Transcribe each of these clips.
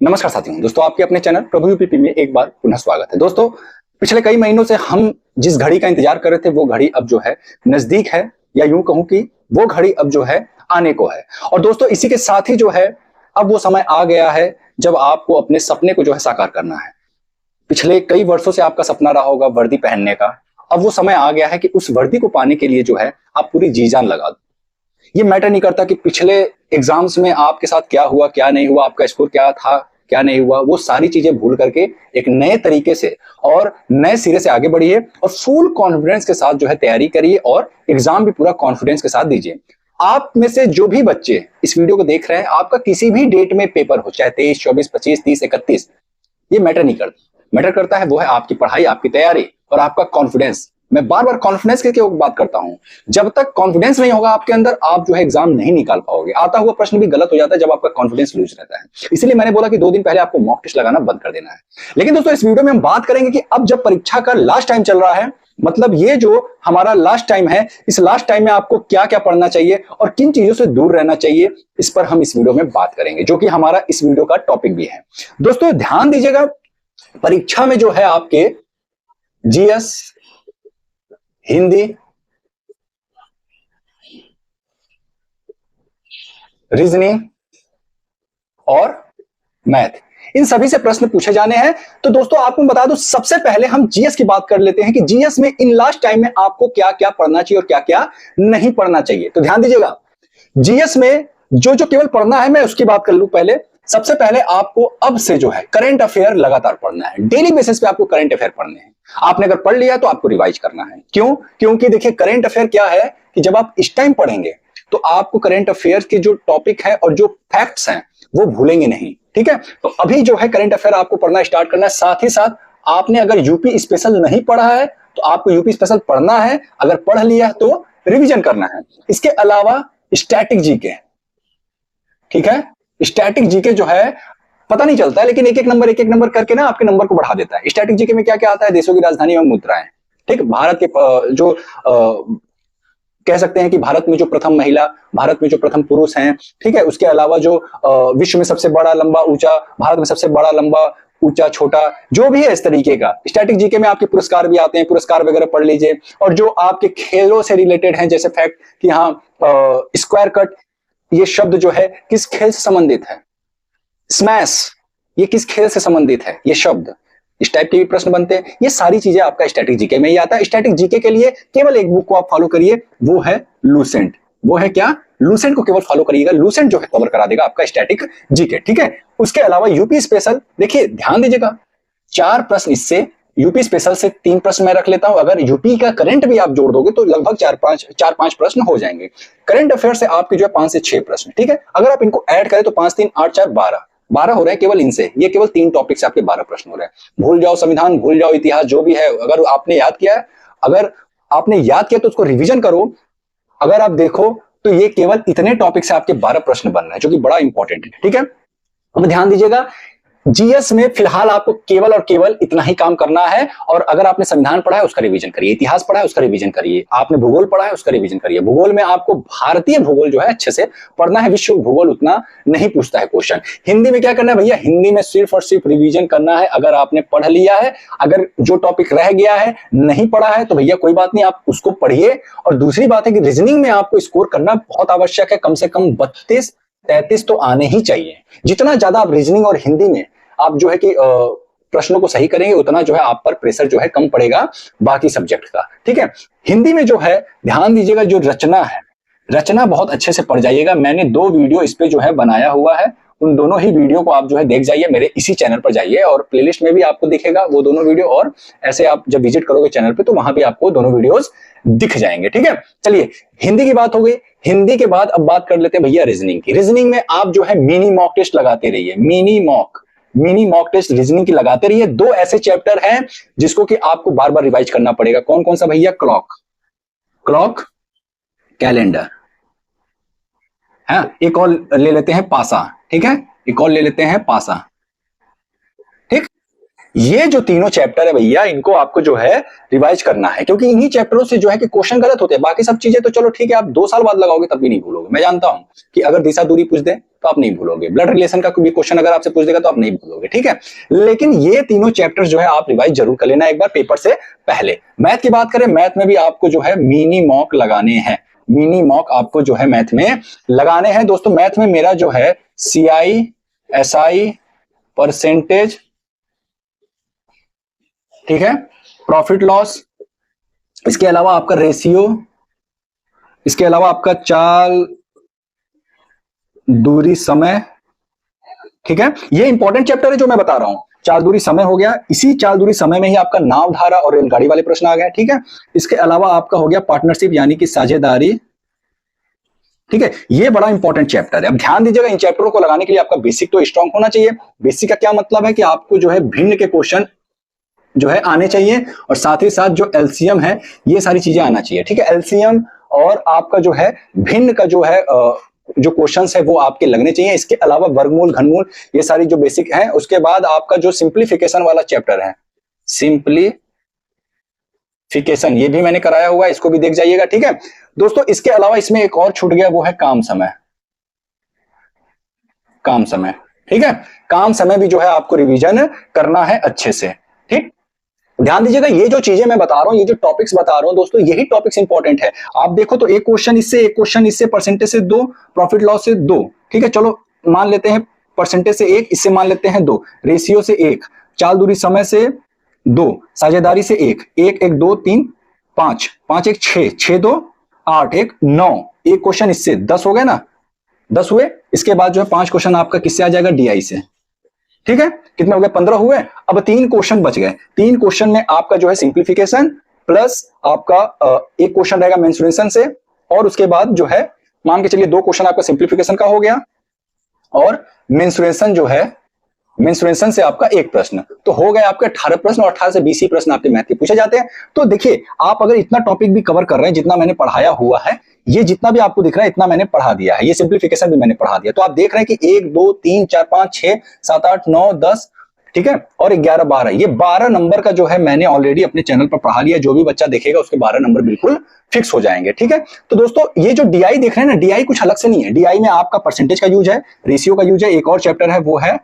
नमस्कार साथियों, दोस्तों आपके अपने चैनल प्रभु यूपीपी में एक बार पुनः स्वागत है। दोस्तों पिछले कई महीनों से हम जिस घड़ी का इंतजार कर रहे थे वो घड़ी अब जो है नजदीक है, या यूं कहूं कि वो घड़ी अब जो है आने को है। और दोस्तों इसी के साथ ही जो है अब वो समय आ गया है जब आपको अपने सपने को जो है साकार करना है। पिछले कई वर्षों से आपका सपना रहा होगा वर्दी पहनने का। अब वो समय आ गया है कि उस वर्दी को पाने के लिए जो है आप पूरी जी जान लगा दो। ये मैटर नहीं करता कि पिछले एग्जाम्स में आपके साथ क्या हुआ क्या नहीं हुआ, आपका स्कोर क्या था क्या नहीं हुआ, वो सारी चीजें भूल करके एक नए तरीके से और नए सिरे से आगे बढ़िए और फुल कॉन्फिडेंस के साथ जो है तैयारी करिए और एग्जाम भी पूरा कॉन्फिडेंस के साथ दीजिए। आप में से जो भी बच्चे इस वीडियो को देख रहे हैं, आपका किसी भी डेट में पेपर हो, चाहे 23, 24, 25, 30, 31, ये मैटर नहीं करता। मैटर करता है वो है आपकी पढ़ाई, आपकी तैयारी और आपका कॉन्फिडेंस। मैं बार बार कॉन्फिडेंस की क्यों बात करता हूं? जब तक कॉन्फिडेंस नहीं होगा आपके अंदर, आप जो है एग्जाम नहीं निकाल पाओगे। आता हुआ प्रश्न भी गलत हो जाता है जब आपका कॉन्फिडेंस लूज रहता है। इसलिए मैंने बोला कि 2 दिन पहले आपको मॉक टेस्ट लगाना बंद कर देना है। लेकिन दोस्तों इस वीडियो में हम बात करेंगे कि अब जब परीक्षा का लास्ट टाइम चल रहा है, मतलब ये जो हमारा लास्ट टाइम है, इस लास्ट टाइम में आपको क्या क्या पढ़ना चाहिए और किन चीजों से दूर रहना चाहिए, इस पर हम इस वीडियो में बात करेंगे, जो कि हमारा इस वीडियो का टॉपिक भी है। दोस्तों ध्यान दीजिएगा, परीक्षा में जो है आपके जीएस, हिंदी, रीजनिंग और मैथ, इन सभी से प्रश्न पूछे जाने हैं। तो दोस्तों आपको बता दूं, सबसे पहले हम जीएस की बात कर लेते हैं कि जीएस में इन लास्ट टाइम में आपको क्या क्या पढ़ना चाहिए और क्या क्या नहीं पढ़ना चाहिए। तो ध्यान दीजिएगा, जीएस में जो जो केवल पढ़ना है मैं उसकी बात कर लूं। पहले सबसे पहले आपको अब से जो है करंट अफेयर लगातार पढ़ना है। डेली बेसिस पे आपको करंट अफेयर पढ़ने हैं। आपने अगर पढ़ लिया तो आपको रिवाइज करना है। क्यों? क्योंकि देखिए करंट अफेयर क्या है कि जब आप इस टाइम पढ़ेंगे तो आपको करंट अफेयर के जो टॉपिक है और जो फैक्ट्स हैं वो भूलेंगे नहीं। ठीक है, तो अभी जो है करंट अफेयर आपको पढ़ना स्टार्ट करना है। साथ ही साथ आपने अगर यूपी स्पेशल नहीं पढ़ा है तो आपको यूपी स्पेशल पढ़ना है। अगर पढ़ लिया तो रिवीजन करना है। इसके अलावा स्टैटिक जीके, ठीक है, स्टैटिक जीके जो है पता नहीं चलता है, लेकिन एक एक नंबर करके ना आपके नंबर को बढ़ा देता है। स्टैटिक जीके में क्या क्या आता है? देशों की राजधानी एवं मुद्राएं, ठीक, भारत के जो कह सकते हैं कि भारत में जो प्रथम महिला, भारत में जो प्रथम पुरुष हैं, ठीक है, उसके अलावा जो विश्व में सबसे बड़ा लंबा ऊंचा, भारत में सबसे बड़ा लंबा ऊंचा छोटा, जो भी है इस तरीके का। स्टैटिक जीके में आपके पुरस्कार भी आते हैं, पुरस्कार वगैरह पढ़ लीजिए। और जो आपके खेलों से रिलेटेड हैं, जैसे फैक्ट कि हाँ स्क्वायर कट ये शब्द जो है किस खेल से संबंधित है, स्मैश ये किस खेल से संबंधित है, ये शब्द, इस टाइप के भी प्रश्न बनते हैं। ये सारी चीजें आपका स्टैटिक जीके में ही आता है। स्टैटिक जीके के लिए केवल एक बुक को आप फॉलो करिए, वो है लूसेंट। वो है क्या? लूसेंट को केवल फॉलो करिएगा। लूसेंट जो है कवर करा देगा आपका स्टैटिक जीके। ठीक है, उसके अलावा यूपी स्पेशल, देखिए ध्यान दीजिएगा, 4 प्रश्न इससे, यूपी स्पेशल से 3 प्रश्न मैं रख लेता हूं। अगर यूपी का करंट भी आप जोड़ दोगे तो लगभग 4-5 प्रश्न हो जाएंगे। करंट अफेयर से आपके जो है 5 से 6 प्रश्न। ठीक है, अगर आप इनको ऐड करें तो 5, 3, 8, 4, 12 हो रहे हैं केवल इनसे। ये केवल 3 टॉपिक से आपके 12 प्रश्न हो रहे हैं। भूल जाओ संविधान, भूल जाओ इतिहास, जो भी है अगर आपने याद किया है, अगर आपने याद किया तो उसको रिवीजन करो। अगर आप देखो तो ये केवल इतने टॉपिक से आपके 12 प्रश्न बन रहे हैं, जो कि बड़ा इंपॉर्टेंट है। ठीक है, अब ध्यान दीजिएगा, जीएस में फिलहाल आपको केवल और केवल इतना ही काम करना है। और अगर आपने संविधान पढ़ा है उसका रिवीजन करिए, इतिहास पढ़ा है उसका रिवीजन करिए, आपने भूगोल पढ़ा है उसका रिवीजन करिए। भूगोल में आपको भारतीय भूगोल जो है अच्छे से पढ़ना है, विश्व भूगोल उतना नहीं पूछता है क्वेश्चन। हिंदी में क्या करना है भैया? हिंदी में सिर्फ और सिर्फ रिवीजन करना है। अगर आपने पढ़ लिया है, अगर जो टॉपिक रह गया है नहीं पढ़ा है तो भैया कोई बात नहीं, आप उसको पढ़िए। और दूसरी बात है कि रीजनिंग में आपको स्कोर करना बहुत आवश्यक है। कम से कम 32-33 तो आने ही चाहिए। जितना ज्यादा आप रीजनिंग और हिंदी में आप जो है कि प्रश्नों को सही करेंगे, उतना जो है आप पर प्रेशर जो है कम पड़ेगा बाकी सब्जेक्ट का। ठीक है, हिंदी में जो है ध्यान दीजिएगा, जो रचना है, रचना बहुत अच्छे से पढ़ जाइएगा। मैंने 2 वीडियो इस पे जो है बनाया हुआ है, उन दोनों ही वीडियो को आप जो है देख जाइए। मेरे इसी चैनल पर जाइए और प्लेलिस्ट में भी आपको दिखेगा वो दोनों वीडियो, और ऐसे आप जब विजिट करोगे चैनल पे तो वहां भी आपको दोनों वीडियोस दिख जाएंगे। ठीक है, चलिए हिंदी की बात हो गई। हिंदी के बाद अब बात कर लेते हैं भैया रीजनिंग की। रीजनिंग में आप जो है मिनी मॉक टेस्ट लगाते रहिए। मिनी मॉक टेस्ट रीजनिंग की लगाते रहिए। 2 ऐसे चैप्टर हैं जिसको कि आपको बार बार रिवाइज करना पड़ेगा। कौन कौन सा भैया? क्लॉक, कैलेंडर, है। एक और ले लेते हैं पासा। ठीक है, एक और ले लेते हैं पासा। ठीक, ये जो तीनों चैप्टर है भैया, इनको आपको जो है रिवाइज करना है, क्योंकि इन्हीं चैप्टरों से जो है कि क्वेश्चन गलत होते हैं। बाकी सब चीजें तो चलो ठीक है, आप 2 साल बाद लगाओगे तब भी नहीं भूलोगे। मैं जानता हूं कि अगर दिशा दूरी पूछ दे तो आप नहीं भूलोगे, ब्लड रिलेशन का कोई क्वेश्चन अगर आपसे पूछ देगा तो आप नहीं भूलोगे, ठीक है। लेकिन ये तीनों चैप्टर जो है आप रिवाइज जरूर कर लेना एक बार पेपर से पहले। मैथ की बात करें, मैथ में भी आपको जो है मिनी मॉक लगाने हैं, मिनी मॉक आपको जो है मैथ में लगाने हैं। दोस्तों मैथ में मेरा जो है CI SI परसेंटेज, ठीक है, प्रॉफिट लॉस, इसके अलावा आपका रेशियो, इसके अलावा आपका चाल दूरी समय, ठीक है। ये इंपॉर्टेंट चैप्टर है जो मैं बता रहा हूं। चाल दूरी समय हो गया, इसी चाल दूरी समय में ही आपका नाव धारा और रेलगाड़ी वाले प्रश्न आ गए, ठीक है। इसके अलावा आपका हो गया पार्टनरशिप यानी कि साझेदारी, ठीक है। ये बड़ा इंपॉर्टेंट चैप्टर है। अब ध्यान दीजिएगा, इन चैप्टरों को लगाने के लिए आपका बेसिक तो स्ट्रांग होना चाहिए। बेसिक का क्या मतलब है कि आपको जो है भिन्न के क्वेश्चन जो है आने चाहिए, और साथ ही साथ जो एलसीएम है ये सारी चीजें आना चाहिए, ठीक है। एलसीएम और आपका जो है भिन्न का जो है जो क्वेश्चंस है वो आपके लगने चाहिए। इसके अलावा वर्गमूल, घनमूल, ये सारी जो बेसिक है। उसके बाद आपका जो सिंप्लीफिकेशन वाला चैप्टर है, सिंप्लीफिकेशन, ये भी मैंने कराया हुआ है, इसको भी देख जाइएगा, ठीक है दोस्तों। इसके अलावा इसमें एक और छूट गया, वो है काम समय, काम समय, ठीक है। काम समय भी जो है आपको रिवीजन करना है अच्छे से, ठीक। ध्यान दीजिएगा, ये जो चीजें मैं बता रहा हूं, ये जो टॉपिक्स बता रहा हूं दोस्तों, यही टॉपिक्स इंपॉर्टेंट है। आप देखो तो एक क्वेश्चन इससे, एक क्वेश्चन इससे, परसेंटेज से 2, प्रॉफिट लॉस से 2, ठीक है। चलो मान लेते हैं परसेंटेज से 1, इससे मान लेते हैं 2, रेशियो से 1, चाल दूरी समय से 2, साझेदारी से 1, 1 1 2 3 5, 5 1 6, 6 2 8, 1 9, एक क्वेश्चन इससे 10 हो गए ना, 10 हुए। इसके बाद जो है 5 क्वेश्चन आपका किससे आ जाएगा, DI से, ठीक है। कितने हो गए, 15 हुए। अब 3 क्वेश्चन बच गए। 3 क्वेश्चन में आपका जो है सिंप्लीफिकेशन प्लस आपका एक क्वेश्चन रहेगा मेंसुरेशन से, और उसके बाद जो है मान के चलिए 2 क्वेश्चन आपका सिंप्लीफिकेशन का हो गया, और मेंसुरेशन जो है, मेंसुरेशन से आपका एक प्रश्न, तो हो गए आपके 18 प्रश्न, और 18 से 20 ही प्रश्न आपके मैथ के पूछे जाते हैं। तो देखिए, आप अगर इतना टॉपिक भी कवर कर रहे हैं, जितना मैंने पढ़ाया हुआ है, ये जितना भी आपको दिख रहा है इतना मैंने पढ़ा दिया है, ये सिंप्लीफिकेशन भी मैंने पढ़ा दिया। तो आप देख रहे हैं कि 1 2 3 4 5 6 7 8 9 10, ठीक है, और 11 12, ये 12 नंबर का जो है मैंने ऑलरेडी अपने चैनल पर पढ़ा लिया। जो भी बच्चा देखेगा उसके 12 नंबर बिल्कुल फिक्स हो जाएंगे, ठीक है। तो दोस्तों ये जो DI देख रहे हैं ना, DI कुछ अलग से नहीं है। DI में आपका परसेंटेज का यूज है, रेशियो का यूज है, एक और चैप्टर है वो है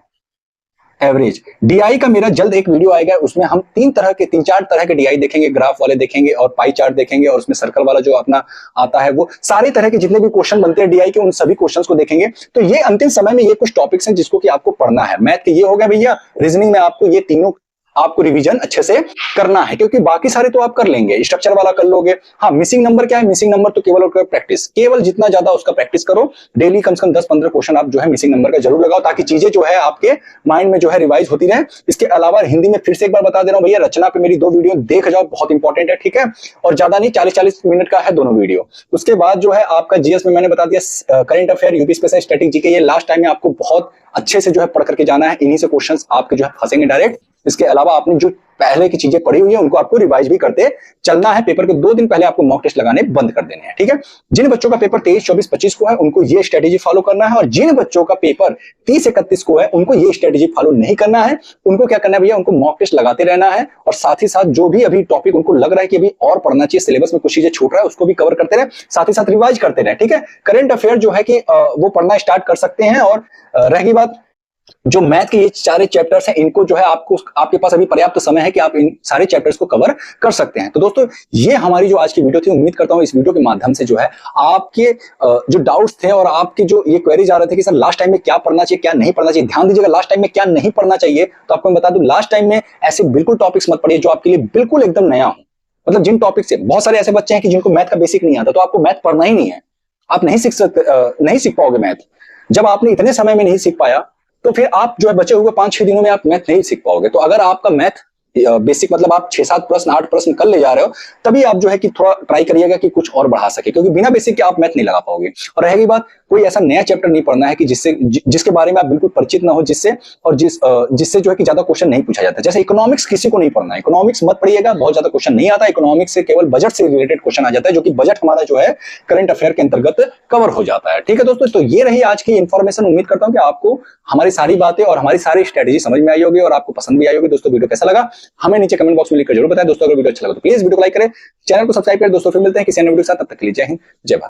एवरेज। DI का मेरा जल्द एक वीडियो आएगा, उसमें हम 3 4 तरह के DI देखेंगे, ग्राफ वाले देखेंगे और पाई चार्ट देखेंगे, और उसमें सर्कल वाला जो अपना आता है, वो सारे तरह के जितने भी क्वेश्चन बनते हैं DI के, उन सभी क्वेश्चंस को देखेंगे। तो ये अंतिम समय में ये कुछ टॉपिक्स हैं जिसको कि आपको पढ़ना है। मैथ के ये हो गया भैया, रीजनिंग में आपको ये तीनों आपको रिवीजन अच्छे से करना है, क्योंकि बाकी सारे तो आप कर लेंगे, स्ट्रक्चर वाला कर लोगे। हाँ, मिसिंग नंबर क्या है, मिसिंग नंबर तो केवल और प्रैक्टिस, केवल जितना ज्यादा उसका प्रैक्टिस करो, डेली कम से कम 10-15 क्वेश्चन आप जो है मिसिंग नंबर का जरूर लगाओ, ताकि चीजें जो है आपके माइंड में जो है रिवाइज होती रहे। इसके अलावा हिंदी में फिर से एक बार बता दे रहा हूं भैया, रचना पे मेरी 2 वीडियो देख जाओ, बहुत इंपॉर्टेंट है, ठीक है, और ज्यादा नहीं, 40-40 मिनट का है दोनों वीडियो। उसके बाद जो है आपका जीएस में मैंने बता दिया, current affair, UP special static GK, ये लास्ट टाइम में आपको बहुत अच्छे से जो है पढ़ करके जाना है, इन्हीं से क्वेश्चंस आपके जो है फंसेंगे डायरेक्ट। इसके अलावा आपने जो पहले की चीजें पढ़ी हुई है उनको आपको रिवाइज भी करते चलना है। पेपर के 2 दिन पहले आपको मॉक टेस्ट लगाने बंद कर देने हैं, ठीक है। जिन बच्चों का पेपर 23, 24, 25 को है उनको ये स्ट्रेटेजी फॉलो करना है, और जिन बच्चों का पेपर 30, 31 को है उनको ये स्ट्रेटेजी फॉलो नहीं करना है। उनको क्या करना है भैया, उनको मॉक टेस्ट लगाते रहना है, और साथ ही साथ जो भी अभी टॉपिक उनको लग रहा है कि अभी और पढ़ना चाहिए, सिलेबस में कुछ चीजें छूट रहा है, उसको भी कवर करते रहे, साथ ही साथ रिवाइज करते रहे, ठीक है। करंट अफेयर जो है कि वो पढ़ना स्टार्ट कर सकते हैं। और रहेगी बात जो मैथ के ये सारे चैप्टर्स हैं, इनको जो है आपको, आपके पास अभी पर्याप्त समय है कि आप इन सारे चैप्टर्स को कवर कर सकते हैं। तो दोस्तों ये हमारी जो आज की वीडियो थी, उम्मीद करता हूं इस वीडियो के माध्यम से जो है आपके जो डाउट्स थे और आपके जो ये क्वेरीज आ रहे थे कि सर लास्ट टाइम में क्या पढ़ना चाहिए, क्या नहीं पढ़ना चाहिए, ध्यान दीजिएगा, लास्ट टाइम में क्या नहीं पढ़ना चाहिए। तो आपको मैं बता दूं, लास्ट टाइम में ऐसे बिल्कुल टॉपिक्स मत पढ़िए जो आपके लिए बिल्कुल एकदम नया हो। मतलब जिन टॉपिक से, बहुत सारे ऐसे बच्चे हैं कि जिनको मैथ का बेसिक नहीं आता, तो आपको मैथ पढ़ना ही नहीं है, आप नहीं सीख सकते, नहीं सीख पाओगे मैथ। जब आपने इतने समय में नहीं सीख पाया, तो फिर आप जो है बचे हुए 5-6 दिनों में आप मैथ नहीं सीख पाओगे। तो अगर आपका मैथ बेसिक मतलब आप 6-7 प्रश्न 8 प्रश्न कर ले जा रहे हो, तभी आप जो है कि थोड़ा ट्राई करिएगा कि कुछ और बढ़ा सके, क्योंकि बिना बेसिक के आप मैथ नहीं लगा पाओगे। और रहेगी बात, कोई ऐसा नया चैप्टर नहीं पढ़ना है कि जिसके बारे में आप बिल्कुल परिचित ना हो, जिससे जो है कि ज्यादा क्वेश्चन नहीं पूछा जाता। जैसे इकोनॉमिक्स किसी को नहीं पढ़ना है, इकोनॉमिक्स मत पढ़िएगा, बहुत ज्यादा क्वेश्चन नहीं आता। इकोनॉमिक्स से केवल बजट से रिलेटेड क्वेश्चन आ जाता है, जो कि बजट हमारा जो है करंट अफेयर के अंतर्गत कवर हो जाता है। ठीक है दोस्तों, तो ये रही आज की इंफॉर्मेशन। उम्मीद करता हूं कि आपको हमारी सारी बातें और हमारी सारी स्ट्रेटेजी समझ में आई होगी और आपको पसंद भी आई होगी। दोस्तों वीडियो कैसा लगा हमें नीचे कमेंट बॉक्स में लिखकर जरूर बताएं। दोस्तों अगर वीडियो अच्छा लगा तो प्लीज वीडियो को लाइक करें, चैनल को सब्सक्राइब करें। दोस्तों फिर मिलते हैं किसी अन्य वीडियो के साथ, तब तक के लिए जय हिंद, जय भारत।